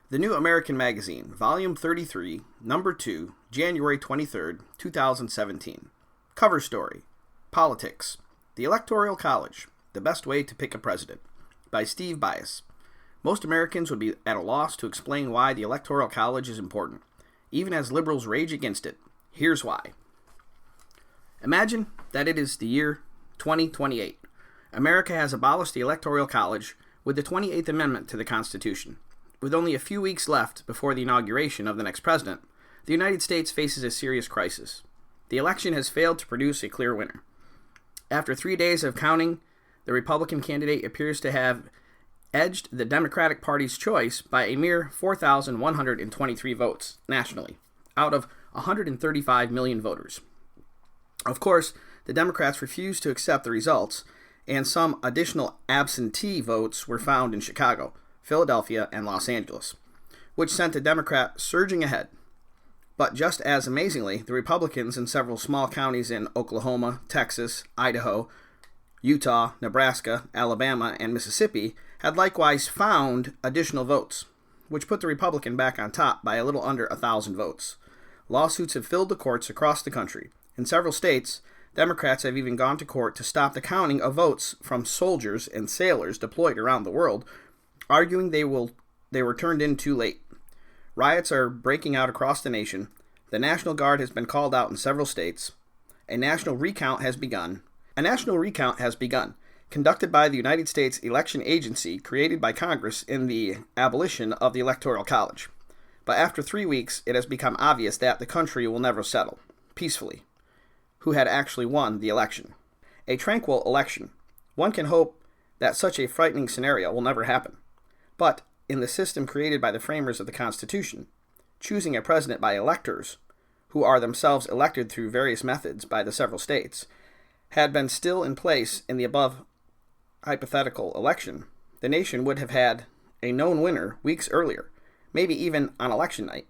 The New American Magazine, Volume 33, Number 2, January 23, 2017. Cover story: Politics. The Electoral College, the Best Way to Pick a President, by Steve Byas. Most Americans would be at a loss to explain why the Electoral College is important, even as liberals rage against it. Here's why. Imagine that it is the year 2028. America has abolished the Electoral College with the 28th Amendment to the Constitution. With only a few weeks left before the inauguration of the next president, the United States faces a serious crisis. The election has failed to produce a clear winner. After 3 days of counting, the Republican candidate appears to have edged the Democratic Party's choice by a mere 4,123 votes nationally, out of 135 million voters. Of course, the Democrats refused to accept the results, and some additional absentee votes were found in Chicago, Philadelphia, and Los Angeles, which sent the Democrat surging ahead. But just as amazingly, the Republicans in several small counties in Oklahoma, Texas, Idaho, Utah, Nebraska, Alabama, and Mississippi had likewise found additional votes, which put the Republican back on top by a little under 1,000 votes. Lawsuits have filled the courts across the country. In several states, Democrats have even gone to court to stop the counting of votes from soldiers and sailors deployed around the world, arguing they were turned in too late. Riots are breaking out across the nation. The National Guard has been called out in several states. A national recount has begun, conducted by the United States Election Agency created by Congress in the abolition of the Electoral College. But after 3 weeks, it has become obvious that the country will never settle peacefully who had actually won the election. A tranquil election. One can hope that such a frightening scenario will never happen. But in the system created by the framers of the Constitution, choosing a president by electors, who are themselves elected through various methods by the several states, had been still in place in the above hypothetical election, the nation would have had a known winner weeks earlier, maybe even on election night.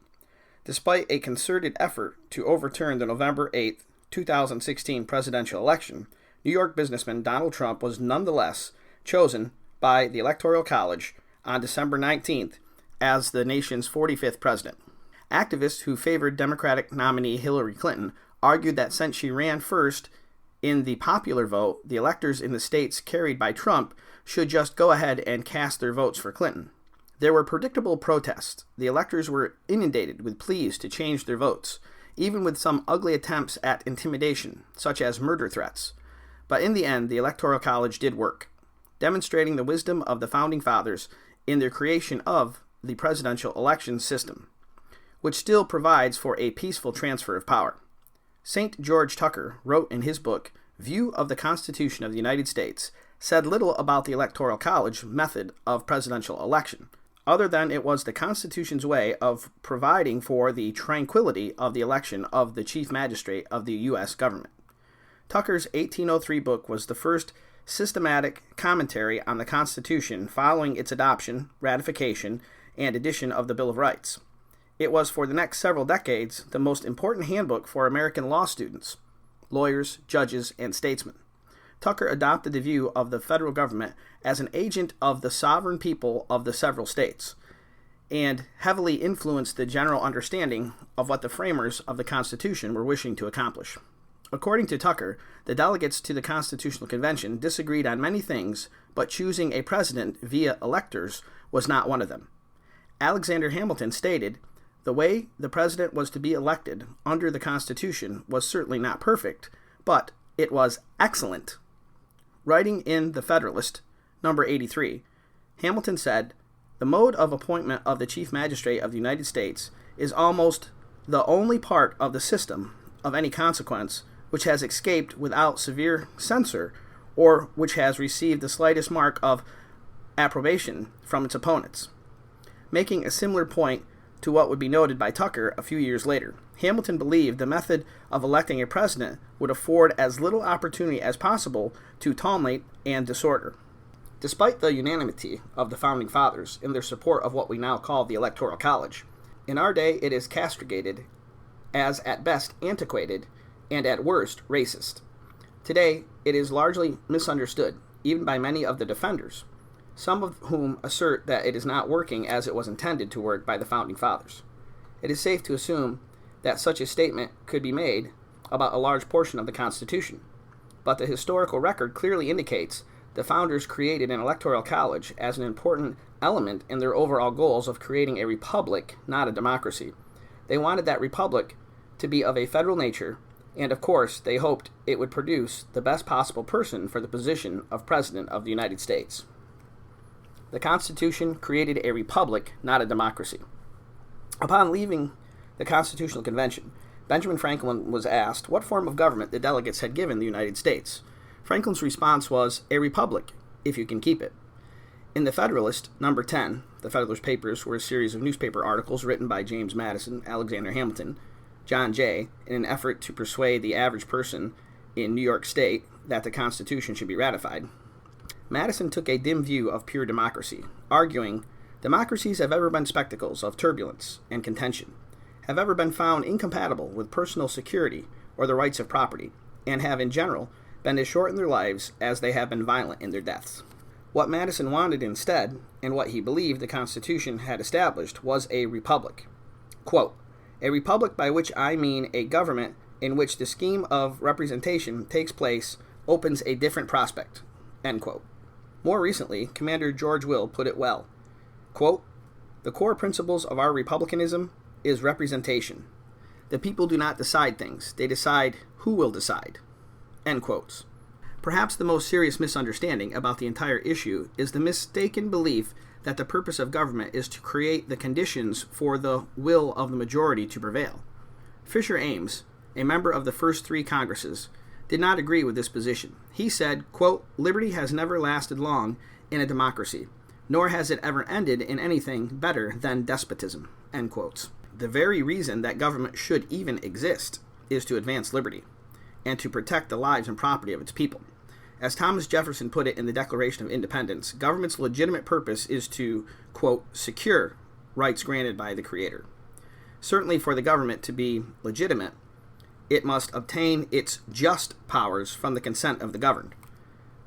Despite a concerted effort to overturn the November 8, 2016 presidential election, New York businessman Donald Trump was nonetheless chosen by the Electoral College on December 19th as the nation's 45th president. Activists who favored Democratic nominee Hillary Clinton argued that since she ran first in the popular vote, the electors in the states carried by Trump should just go ahead and cast their votes for Clinton. There were predictable protests. The electors were inundated with pleas to change their votes, even with some ugly attempts at intimidation, such as murder threats. But in the end, the Electoral College did work, demonstrating the wisdom of the Founding Fathers in their creation of the presidential election system, which still provides for a peaceful transfer of power. St. George Tucker wrote in his book, View of the Constitution of the United States, said little about the Electoral College method of presidential election, other than it was the Constitution's way of providing for the tranquility of the election of the Chief Magistrate of the U.S. government. Tucker's 1803 book was the first systematic commentary on the Constitution following its adoption, ratification, and addition of the Bill of Rights. It was for the next several decades the most important handbook for American law students, lawyers, judges, and statesmen. Tucker adopted the view of the federal government as an agent of the sovereign people of the several states, and heavily influenced the general understanding of what the framers of the Constitution were wishing to accomplish. According to Tucker, the delegates to the Constitutional Convention disagreed on many things, but choosing a president via electors was not one of them. Alexander Hamilton stated, "The way the president was to be elected under the Constitution was certainly not perfect, but it was excellent." Writing in The Federalist, number 83, Hamilton said, "The mode of appointment of the Chief Magistrate of the United States is almost the only part of the system of any consequence which has escaped without severe censure, or which has received the slightest mark of approbation from its opponents." Making a similar point to what would be noted by Tucker a few years later, Hamilton believed the method of electing a president would afford as little opportunity as possible to tumult and disorder. Despite the unanimity of the Founding Fathers in their support of what we now call the Electoral College, in our day it is castigated as at best antiquated and at worst racist. Today, it is largely misunderstood, even by many of the defenders. some of whom assert that it is not working as it was intended to work by the Founding Fathers. It is safe to assume that such a statement could be made about a large portion of the Constitution, but the historical record clearly indicates the Founders created an electoral college as an important element in their overall goals of creating a republic, not a democracy. They wanted that republic to be of a federal nature, and of course, they hoped it would produce the best possible person for the position of President of the United States. The Constitution created a republic, not a democracy. Upon leaving the Constitutional Convention, Benjamin Franklin was asked what form of government the delegates had given the United States. Franklin's response was, "A republic, if you can keep it." In the Federalist, number 10, the Federalist Papers were a series of newspaper articles written by James Madison, Alexander Hamilton, John Jay, in an effort to persuade the average person in New York State that the Constitution should be ratified. Madison took a dim view of pure democracy, arguing, "Democracies have ever been spectacles of turbulence and contention, have ever been found incompatible with personal security or the rights of property, and have in general been as short in their lives as they have been violent in their deaths." What Madison wanted instead, and what he believed the Constitution had established, was a republic. Quote, "A republic by which I mean a government in which the scheme of representation takes place opens a different prospect." End quote. More recently, Commander George Will put it well. Quote, "The core principles of our republicanism is representation. The people do not decide things. They decide who will decide." End quotes. Perhaps the most serious misunderstanding about the entire issue is the mistaken belief that the purpose of government is to create the conditions for the will of the majority to prevail. Fisher Ames, a member of the first three Congresses, did not agree with this position. He said, quote, "Liberty has never lasted long in a democracy, nor has it ever ended in anything better than despotism." End quotes. The very reason that government should even exist is to advance liberty and to protect the lives and property of its people. As Thomas Jefferson put it in the Declaration of Independence, government's legitimate purpose is to, quote, "secure rights granted by the Creator." Certainly for the government to be legitimate, it must obtain its just powers from the consent of the governed.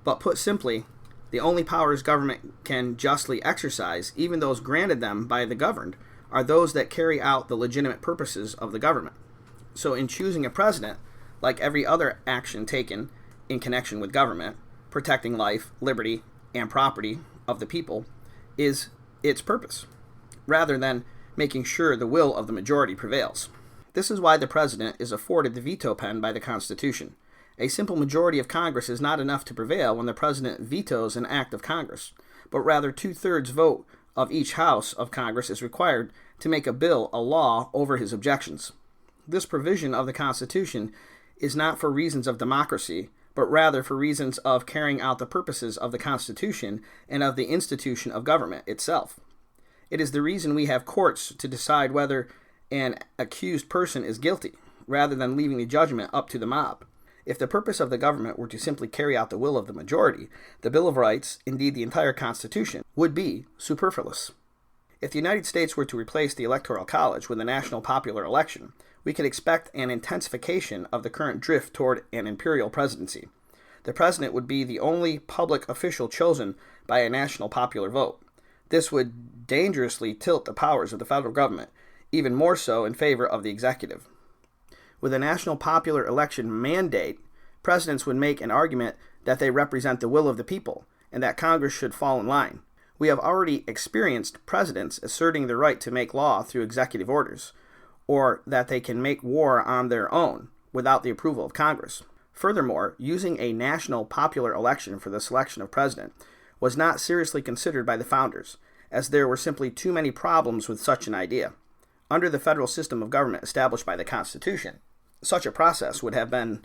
But put simply, the only powers government can justly exercise, even those granted them by the governed, are those that carry out the legitimate purposes of the government. So in choosing a president, like every other action taken in connection with government, protecting life, liberty, and property of the people is its purpose, rather than making sure the will of the majority prevails. This is why the president is afforded the veto pen by the Constitution. A simple majority of Congress is not enough to prevail when the president vetoes an act of Congress, but rather 2/3 vote of each house of Congress is required to make a bill a law over his objections. This provision of the Constitution is not for reasons of democracy, but rather for reasons of carrying out the purposes of the Constitution and of the institution of government itself. It is the reason we have courts to decide whether an accused person is guilty, rather than leaving the judgment up to the mob. If the purpose of the government were to simply carry out the will of the majority, the Bill of Rights, indeed the entire Constitution, would be superfluous. If the United States were to replace the Electoral College with a national popular election, we could expect an intensification of the current drift toward an imperial presidency. The president would be the only public official chosen by a national popular vote. This would dangerously tilt the powers of the federal government, even more so in favor of the executive. With a national popular election mandate, presidents would make an argument that they represent the will of the people and that Congress should fall in line. We have already experienced presidents asserting the right to make law through executive orders, or that they can make war on their own without the approval of Congress. Furthermore, using a national popular election for the selection of president was not seriously considered by the founders, as there were simply too many problems with such an idea. Under the federal system of government established by the Constitution, such a process would have been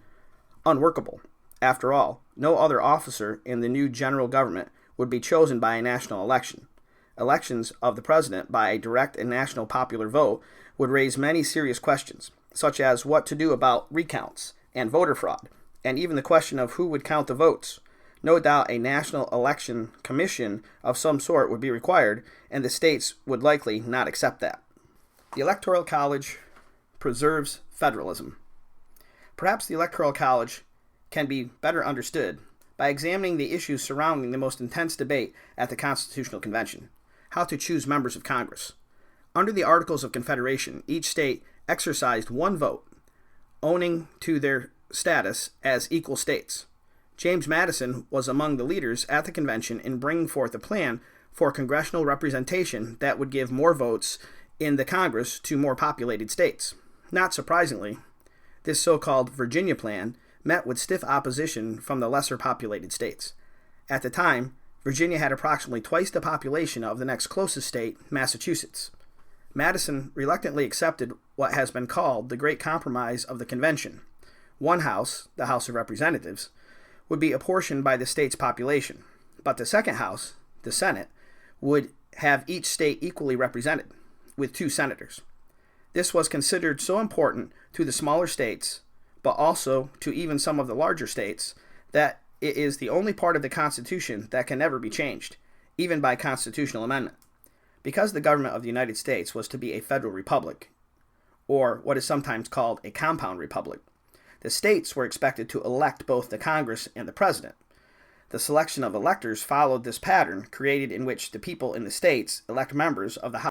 unworkable. After all, no other officer in the new general government would be chosen by a national election. Elections of the president by a direct and national popular vote would raise many serious questions, such as what to do about recounts and voter fraud, and even the question of who would count the votes. No doubt a national election commission of some sort would be required, and the states would likely not accept that. The Electoral College preserves federalism. Perhaps the Electoral College can be better understood by examining the issues surrounding the most intense debate at the Constitutional Convention: how to choose members of Congress. Under the Articles of Confederation, each state exercised one vote, owing to their status as equal states. James Madison was among the leaders at the convention in bringing forth a plan for congressional representation that would give more votes in the Congress to more populated states. Not surprisingly, this so-called Virginia plan met with stiff opposition from the lesser populated states. At the time, Virginia had approximately twice the population of the next closest state, Massachusetts. Madison reluctantly accepted what has been called the Great Compromise of the Convention. One house, the House of Representatives, would be apportioned by the state's population, but the second house, the Senate, would have each state equally represented, with 2 senators. This was considered so important to the smaller states, but also to even some of the larger states, that it is the only part of the Constitution that can never be changed, even by constitutional amendment. Because the government of the United States was to be a federal republic, or what is sometimes called a compound republic, the states were expected to elect both the Congress and the President. The selection of electors followed this pattern created in which the people in the states elect members of the House